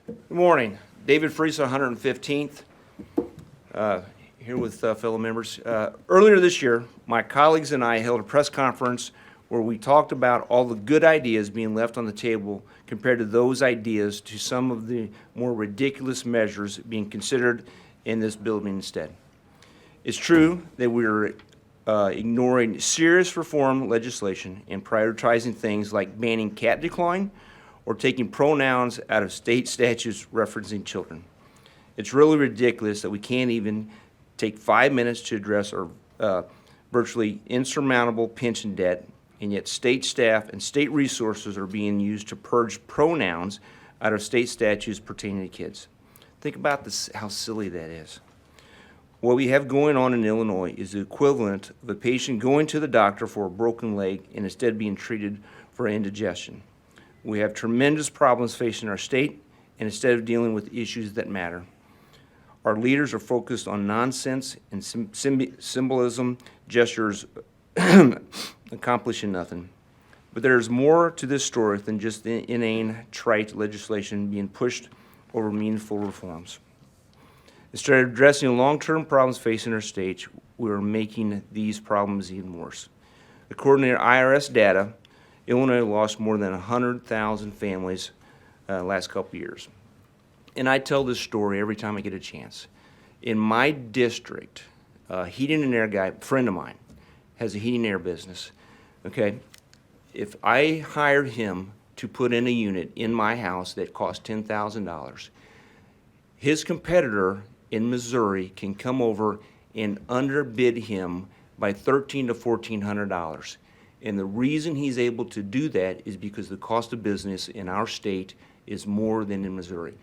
Good morning. David Friesa, 115th, here with fellow members. Earlier this year, my colleagues and I held a press conference where we talked about all the good ideas being left on the table compared to those ideas to some of the more ridiculous measures being considered in this building instead. It's true that we're ignoring serious reform legislation and prioritizing things like banning cat declawing or taking pronouns out of state statutes referencing children. It's really ridiculous that we can't even take 5 minutes to address our virtually insurmountable pension debt, and yet state staff and state resources are being used to purge pronouns out of state statutes pertaining to kids. Think about this, how silly that is. What we have going on in Illinois is the equivalent of a patient going to the doctor for a broken leg and instead being treated for indigestion. We have tremendous problems facing our state, and instead of dealing with issues that matter, our leaders are focused on nonsense and symbolism gestures accomplishing nothing. But there's more to this story than just the inane, trite legislation being pushed over meaningful reforms. Instead of addressing long-term problems facing our state, we are making these problems even worse. According to IRS data, Illinois lost more than 100,000 families last couple years. And I tell this story every time I get a chance. In my district, a heating and air guy, friend of mine, has a heating and air business, okay? If I hired him to put in a unit in my house that cost $10,000, his competitor in Missouri can come over and underbid him by $1,300 to $1,400. And the reason he's able to do that is because the cost of business in our state is more than in Missouri.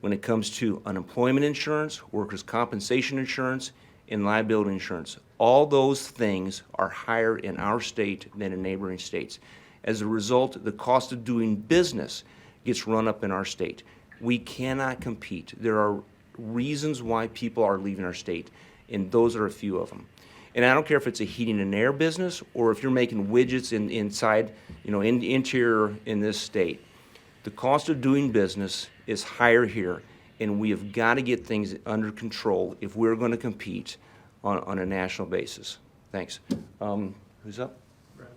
When it comes to unemployment insurance, workers' compensation insurance, and liability insurance, all those things are higher in our state than in neighboring states. As a result, the cost of doing business gets run up in our state. We cannot compete. There are reasons why people are leaving our state, and those are a few of them. And I don't care if it's a heating and air business or if you're making widgets inside, interior in this state. The cost of doing business is higher here, and we have got to get things under control if we're going to compete on a national basis. Thanks. Who's up? Brad.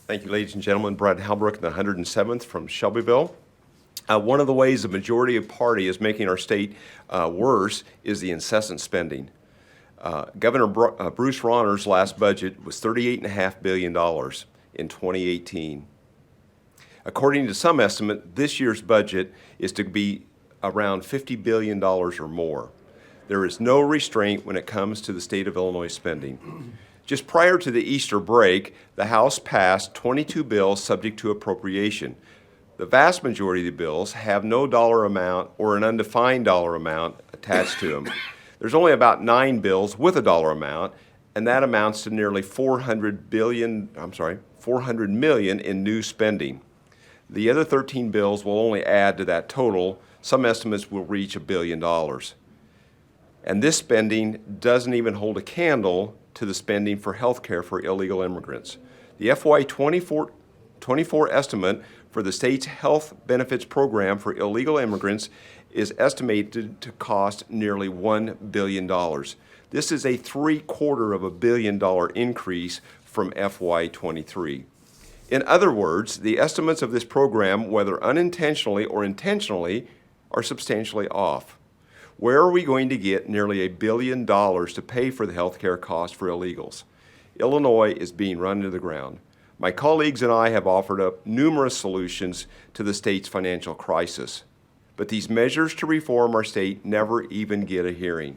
Thank you, ladies and gentlemen. Brad Halbrook, the 107th from Shelbyville. One of the ways the majority of party is making our state worse is the incessant spending. Governor Bruce Rauner's last budget was $38.5 billion in 2018. According to some estimate, this year's budget is to be around $50 billion or more. There is no restraint when it comes to the state of Illinois spending. Just prior to the Easter break, the House passed 22 bills subject to appropriation. The vast majority of the bills have no dollar amount or an undefined dollar amount attached to them. There's only about 9 bills with a dollar amount, and that amounts to nearly $400 million in new spending. The other 13 bills will only add to that total. Some estimates will reach $1 billion. And this spending doesn't even hold a candle to the spending for health care for illegal immigrants. The FY 24 estimate for the state's health benefits program for illegal immigrants is estimated to cost nearly $1 billion. This is a $750 million increase from FY 23. In other words, the estimates of this program, whether unintentionally or intentionally, are substantially off. Where are we going to get nearly $1 billion to pay for the health care costs for illegals? Illinois is being run to the ground. My colleagues and I have offered up numerous solutions to the state's financial crisis, but these measures to reform our state never even get a hearing.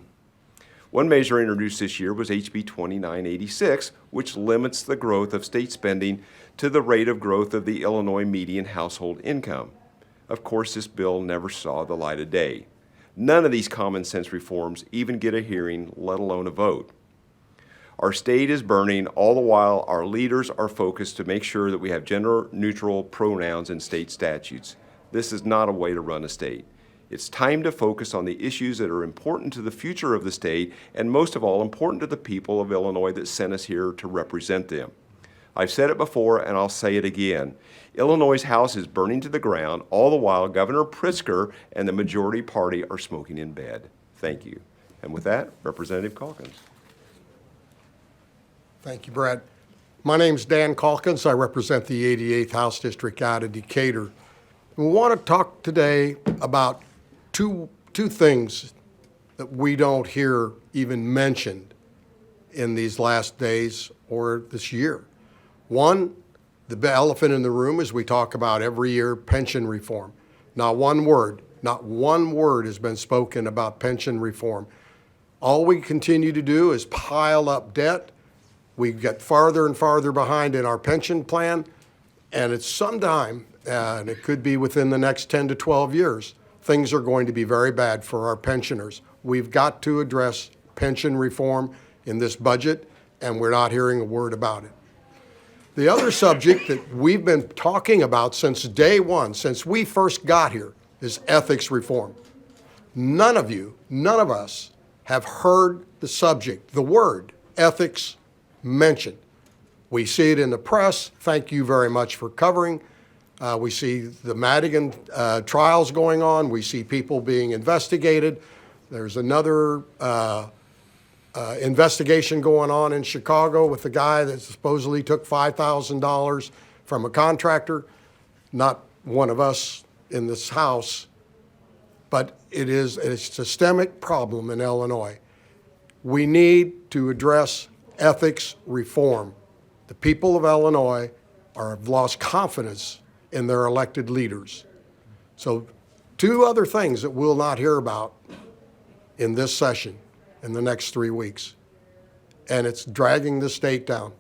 One measure introduced this year was HB 2986, which limits the growth of state spending to the rate of growth of the Illinois median household income. Of course, this bill never saw the light of day. None of these common sense reforms even get a hearing, let alone a vote. Our state is burning, all the while our leaders are focused to make sure that we have gender-neutral pronouns in state statutes. This is not a way to run a state. It's time to focus on the issues that are important to the future of the state and most of all important to the people of Illinois that sent us here to represent them. I've said it before and I'll say it again. Illinois' House is burning to the ground, all the while Governor Pritzker and the majority party are smoking in bed. Thank you. And with that, Representative Calkins. Thank you, Brad. My name's Dan Calkins. I represent the 88th House District out of Decatur. We want to talk today about two things that we don't hear even mentioned in these last days or this year. One, the elephant in the room is we talk about every year pension reform. Not one word has been spoken about pension reform. All we continue to do is pile up debt. We get farther and farther behind in our pension plan, and it's sometime, and it could be within the next 10 to 12 years, things are going to be very bad for our pensioners. We've got to address pension reform in this budget, and we're not hearing a word about it. The other subject that we've been talking about since day one, since we first got here, is ethics reform. None of us have heard the subject, the word ethics mentioned. We see it in the press. Thank you very much for covering. We see the Madigan trials going on. We see people being investigated. There's another investigation going on in Chicago with the guy that supposedly took $5,000 from a contractor. Not one of us in this House, but it is a systemic problem in Illinois. We need to address ethics reform. The people of Illinois have lost confidence in their elected leaders. So two other things that we'll not hear about in this session in the next 3 weeks. And it's dragging the state down.